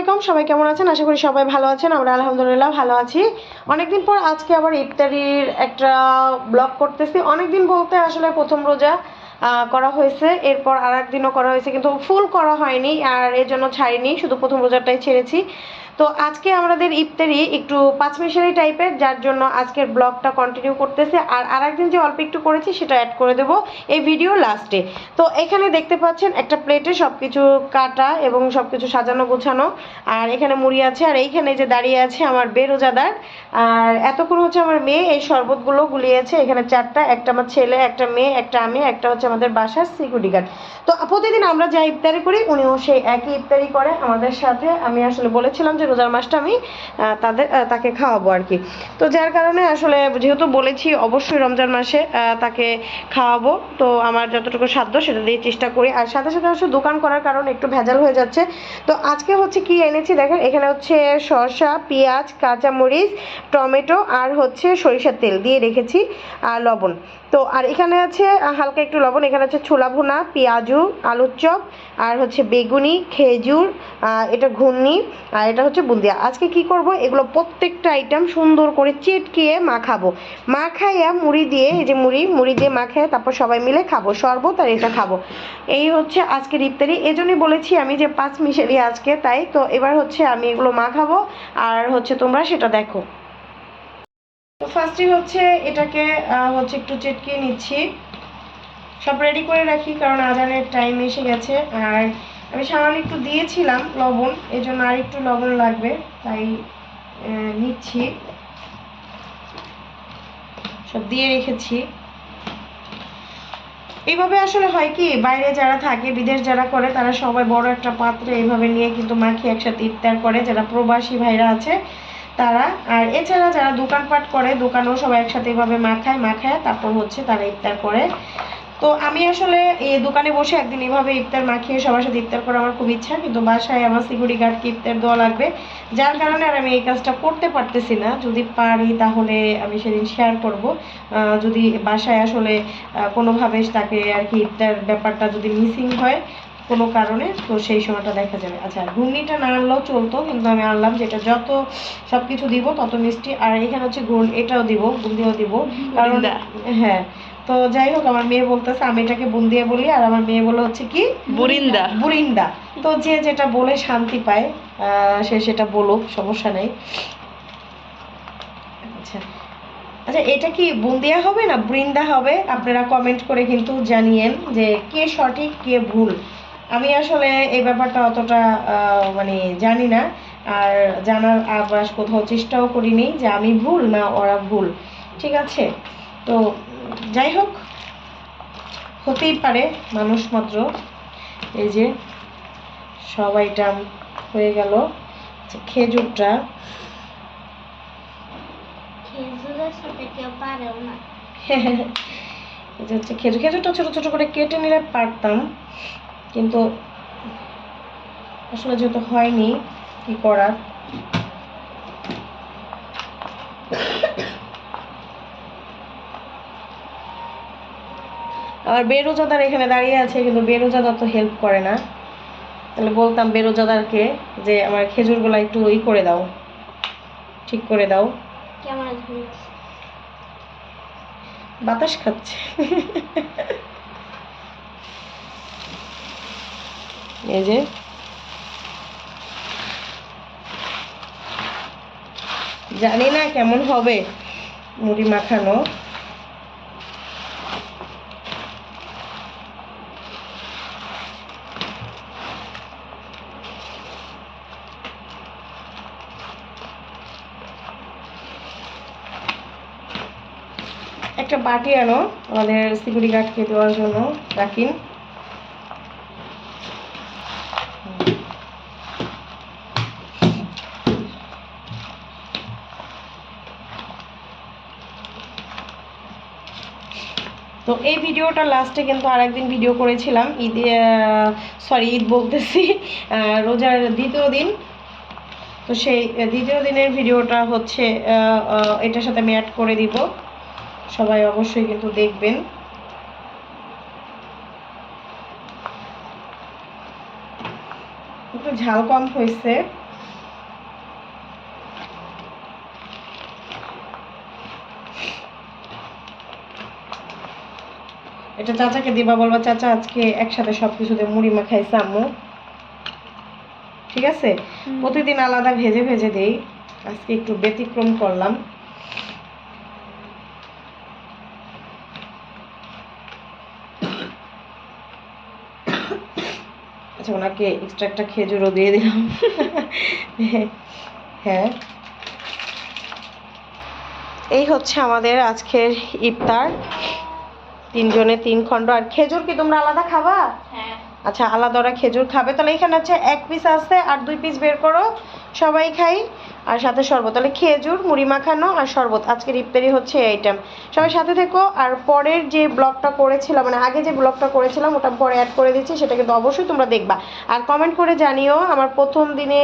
আলাইকুম, সবাই কেমন আছেন? আশা করি সবাই ভালো আছেন। আমরা আলহামদুলিল্লাহ ভালো আছি। অনেকদিন পর আজকে আবার ইফতারির একটা ব্লগ করতেছি। অনেকদিন বলতে আসলে প্রথম রোজা করা হয়েছে, এরপর আর একদিনও করা হয়েছে, কিন্তু ফুল করা হয়নি, আর এর জন্য ছাড়িনি, শুধু প্রথম রোজাটাই ছেড়েছি। তো আজকে আমাদের ইফতারি একটু পাঁচমিশালি টাইপের, যার জন্য আজকের ব্লগটা কন্টিনিউ করতেছে। আর আরেকদিন যে অল্প একটু করেছি সেটা অ্যাড করে দেবো এই ভিডিও লাস্টে। তো এখানে দেখতে পাচ্ছেন একটা প্লেটে সব কিছু কাটা এবং সব কিছু সাজানো গোছানো, আর এখানে মুড়ি আছে, আর এইখানে যে দাঁড়িয়ে আছে আমার বেরোজাদার, আর এতক্ষণ হচ্ছে আমার মেয়ে এই শরবতগুলো গুলিয়েছে। এখানে চারটা, একটা আমার ছেলে, একটা মেয়ে, একটা আমি, একটা হচ্ছে আমাদের বাসার সিকিউরিটি গার্ড। তো প্রতিদিন আমরা যা ইফতারি করি উনিও সেই একই ইফতারি করে আমাদের সাথে। আমি আসলে বলেছিলাম যে রোজার মাসটা আমি তাকে খাওয়াবো আর কি। তো যার কারণে আসলে যেহেতু বলেছি অবশ্যই রমজান মাসে তাকে খাওয়াবো, তো আমার যতটুকু সাধ্য সেটা দিয়ে চেষ্টা করি। আর সাথে সাথে আসলে দোকান করার কারণে একটু ভেজাল হয়ে যাচ্ছে। তো আজকে হচ্ছে কি এনেছি দেখেন, এখানে হচ্ছে শসা, পেঁয়াজ, কাঁচামরিচ, টমেটো আর হচ্ছে সরিষার তেল দিয়ে রেখেছি, আর লবণ। তো আর এখানে আছে হালকা একটু লবণ, এখানে আছে ছোলা ভুনা, পেঁয়াজু, আলুর চপ, আর হচ্ছে বেগুনি, খেজুর, এটা ঘুগনি, আর এটা হচ্ছে বুন্দিয়া। আজকে কি করব, এগুলো প্রত্যেকটা আইটেম সুন্দর করে চেটকিয়ে মাখাবো। মাখাইয়া মুড়ি দিয়ে, এই যে মুড়ি দিয়ে মাখায় তারপর সবাই মিলে খাবো শরবত, আর এটা খাবো। এই হচ্ছে আজকের ইফতারি। এজন্যই বলেছি আমি যে পাঁচ মিশালি আজকে, তাই তো এবার হচ্ছে আমি এগুলো মাখাবো, আর হচ্ছে তোমরা সেটা দেখো। তো ফার্স্টে হচ্ছে এটাকে হচ্ছে একটু চেটকিয়ে নিচ্ছি, সব রেডি করে রাখি কারণ আজানের টাইম এসে গেছে। আর আমি সামান্য একটু দিয়েছিলাম লবণ, এই জন্য আর একটু লবণ লাগবে, তাই নিচ্ছি। সব দিয়ে রেখেছি। এইভাবে আসলে হয় কি, বাইরে যারা থাকে, বিদেশ যারা করে, তারা সবাই বড় একটা পাত্রে এইভাবে নিয়ে কিন্তু মাখিয়ে একসাথে ইফতার করে, যারা প্রবাসী ভাইরা আছে তারা। আর এছাড়া যারা দোকানপাট করে, দোকানেও সবাই একসাথে এইভাবে মাখায় তারপর হচ্ছে তারা ইফতার করে। তো আমি আসলে এই দোকানে বসে একদিন এভাবে ইফতার মাখিয়ে সবার সাথে ইফতার করা আমার খুব ইচ্ছা, কিন্তু বাসায় আমার সিকিউরিটি গার্ডকে ইফতার দেওয়া লাগবে, যার কারণে আর আমি এই কাজটা করতে পারতেছি না। যদি পারি তাহলে আমি সেদিন শেয়ার করব, যদি বাসায় আসলে কোনোভাবে তাকে আর কি ইফতার ব্যাপারটা যদি মিসিং হয় কোনো কারণে, তো সেই সময়টা দেখা যাবে। আচ্ছা, ঘুগনিটা না আনলেও চলতো, কিন্তু আমি আনলাম, যেটা যত সব কিছু দিব তত মিষ্টি। আর এখানে হচ্ছে গুড়, এটাও দিব, বুন্দিও দিব, কারণ হ্যাঁ। তো যাই হোক, আমার মেয়ে বলতেছে আমি এটাকে বুন্দিয়া বলি, আর আমার মেয়ে বলে হচ্ছে কি বুরিন্দা। তো যে যেটা বলে শান্তি পায় সে সেটা বলুক, সমস্যা নেই। আচ্ছা আচ্ছা, এটা কি বুন্দিয়া হবে না বৃন্দা হবে, আপনারা কমেন্ট করে কিন্তু জানিয়েন যে কে সঠিক কে ভুল। আমি আসলে এই ব্যাপারটা অতটা মানে জানি না, আর জানার আবার কোথাও চেষ্টাও করিনি যে আমি ভুল না ওরা ভুল। ঠিক আছে, তো যাই হোক, হতেই পারে, মানুষ মাত্র। এই যে সব আইটেম হয়ে গেল। খেজুরটা খেজুরটা ছোট ছোট করে কেটে নিলে পারতাম, কিন্তু আসলে যেহেতু হয়নি, কি করার। আর বেরোজাদার এখানে দাঁড়িয়ে আছে, কিন্তু বেরোজাদার তো হেল্প করে না। তাহলে বলতাম বেরোজাদারকে যে আমার খেজুরগুলো একটু করে দাও, ঠিক করে দাও। বাতাস খাচ্ছে। এই যে জানি না কেমন হবে মুড়ি মাখানো। একটা বাটি আনো আমাদের সিকিউরিটি গার্ডকে দেওয়ার জন্য, রাখিন। তো এই ভিডিওটা লাস্টে কিন্তু আরেকদিন ভিডিও করেছিলাম, ঈদ বলতেছি, রোজার দ্বিতীয় দিন। তো সেই দ্বিতীয় দিনের ভিডিওটা হচ্ছে এটার সাথে আমি অ্যাড করে দিব, সবাই অবশ্যই কিন্তু দেখবেন। একটু ঝাল কম হয়েছে, এটা চাচাকে দিবা, বলবা চাচা আজকে একসাথে সবকিছু দিয়ে মুড়ি মাখাইছে আম্মু, ঠিক আছে? প্রতিদিন আলাদা ভেজে ভেজে দেই, আজকে একটু ব্যতিক্রম করলাম। আচ্ছা, ওনাকে এক্সট্রা একটা খেজুরও দিয়ে দিলাম। হ্যাঁ, এই হচ্ছে আমাদের আজকের ইফতার, 3 জনে 3 খণ্ড। আর খেজুর কি তোমরা আলাদা খাবা? হ্যাঁ। আচ্ছা, আলাদা ওরা খেজুর খাবে, তাহলে এখানে হচ্ছে 1 পিস আছে আর 2 পিস বের করো, সবাই খাই। আর সাথে শরবত, তাহলে খেজুর, মুড়ি মাখানো আর শরবত, আজকের ইফতারি হচ্ছে এই আইটেম। সবাই সাথে থেকো। আর পরের যে ব্লগটা করেছিলাম, মানে আগে যে ব্লগটা করেছিলাম ওটা পরে অ্যাড করে দিচ্ছি, সেটা কিন্তু অবশ্যই তোমরা দেখবা। আর কমেন্ট করে জানিও আমার প্রথম দিনে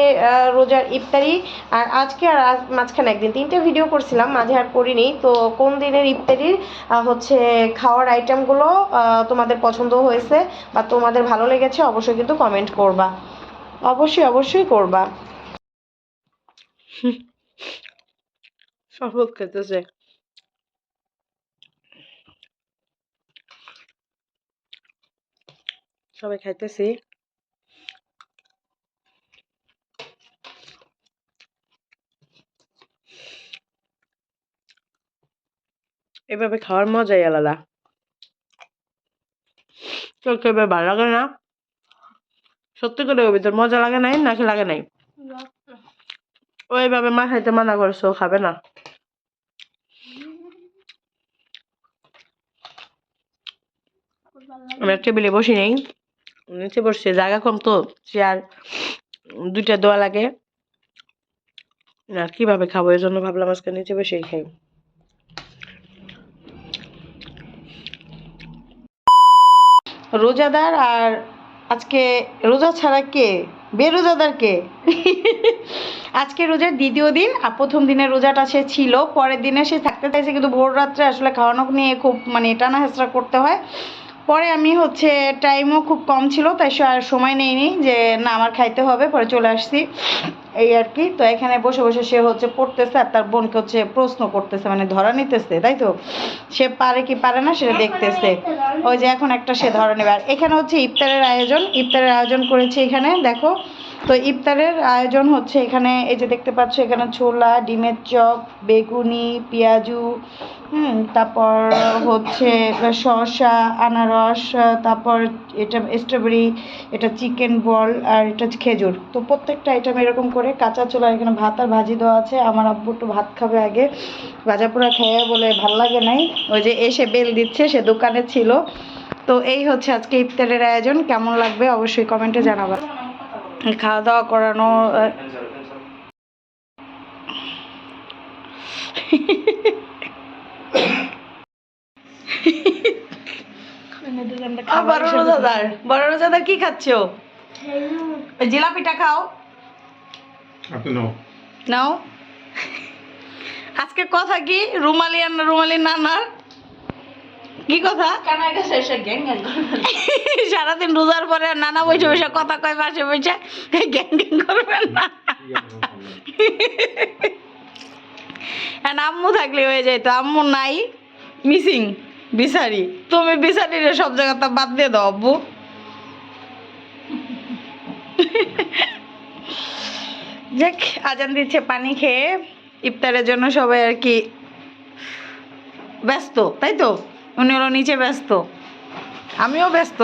রোজার ইফতারি আর আজকে আর আজ মাঝখানে একদিন 3টে ভিডিও করছিলাম, মাঝে আর করিনি, তো কোন দিনের ইফতারির হচ্ছে খাওয়ার আইটেমগুলো তোমাদের পছন্দ হয়েছে বা তোমাদের ভালো লেগেছে অবশ্যই কিন্তু কমেন্ট করবা, অবশ্যই অবশ্যই করবা। শরবত খেতেছে, সবাই খাইতেছি। এভাবে খাওয়ার মজাই আলাদা। তোর কেবে ভালো লাগে না? সত্যি করে ওই তোর মজা লাগে নাই নাকি লাগে নাই? ওইভাবে মা খাইতে মানা করছো, খাবে না। আমি টেবিলে বসি নেই, নিচে বসছে, জায়গা কম তো, চেয়ার 2টা দেওয়া লাগে, আর কিভাবে খাবো, এই জন্য ভাবলাম আজকে নিচে বসেই খাই। রোজাদার আর আজকে রোজা ছাড়া কে বেরোজাদার কে? আজকে রোজার দ্বিতীয় দিন, আর প্রথম দিনের রোজাটা সে ছিল, পরের দিনে সে থাকতে চাইছে, কিন্তু ভোর রাত্রে আসলে খাওয়ানো নিয়ে খুব মানে টানা হেঁচড়া করতে হয়। পরে আমি হচ্ছে টাইমও খুব কম ছিল, তাই আর সময় নেইনি যে না আমার খাইতে হবে, পরে চলে আসছি এই আর কি। তো এখানে বসে বসে সে হচ্ছে পড়তেছে আর তার বোনকে হচ্ছে প্রশ্ন করতেছে, মানে ধরা নিতেছে, তাই তো সে পারে কি পারে না সেটা দেখতেছে। ওই যে এখন একটা সে ধরা নেবে। আর এখানে হচ্ছে ইফতারের আয়োজন করেছে এখানে দেখো। তো ইফতারের আয়োজন হচ্ছে এখানে, এই যে দেখতে পাচ্ছ এখানে ছোলা, ডিমের চপ, বেগুনি, পেঁয়াজু, তারপর হচ্ছে শসা, আনারস, তারপর এটা স্ট্রবেরি, এটা চিকেন বল, আর এটা খেজুর। তো প্রত্যেকটা আইটেম এরকম করে কাঁচা ছোলা, এখানে ভাত আর ভাজি দেওয়া আছে। আমার আব্বু একটু ভাত খাবে আগে, ভাজা পোড়া খেয়ে বলে ভাল লাগে নাই, ওই যে এসে বেল দিচ্ছে, সে দোকানে ছিল। তো এই হচ্ছে আজকে ইফতারের আয়োজন, কেমন লাগবে অবশ্যই কমেন্টে জানাবা। খাওয়া দাওয়া করানো বড় রোজাদার কি খাচ্ছ? জিলাপিটা খাও, নাও। আজকে কথা কি রুমালি আর রুমালি নানার কি কথা? সারাদিন রোজার পরে নানা বসে বসে কথা কয়, পাশে বসে গ্যাং গ্যাং করবেন না। আম্মু থাকলে হয়ে যায়, তো আম্মু নাই, মিসিং বিচারি। তুমি বিচারির সব জায়গাতে বাদ দিয়ে দাও আব্বু। যাক, আজান দিচ্ছে, পানি খেয়ে ইফতারের জন্য সবাই আর কি ব্যস্ত, তাই তো? উনি হলো নিচে ব্যস্ত, আমিও ব্যস্ত।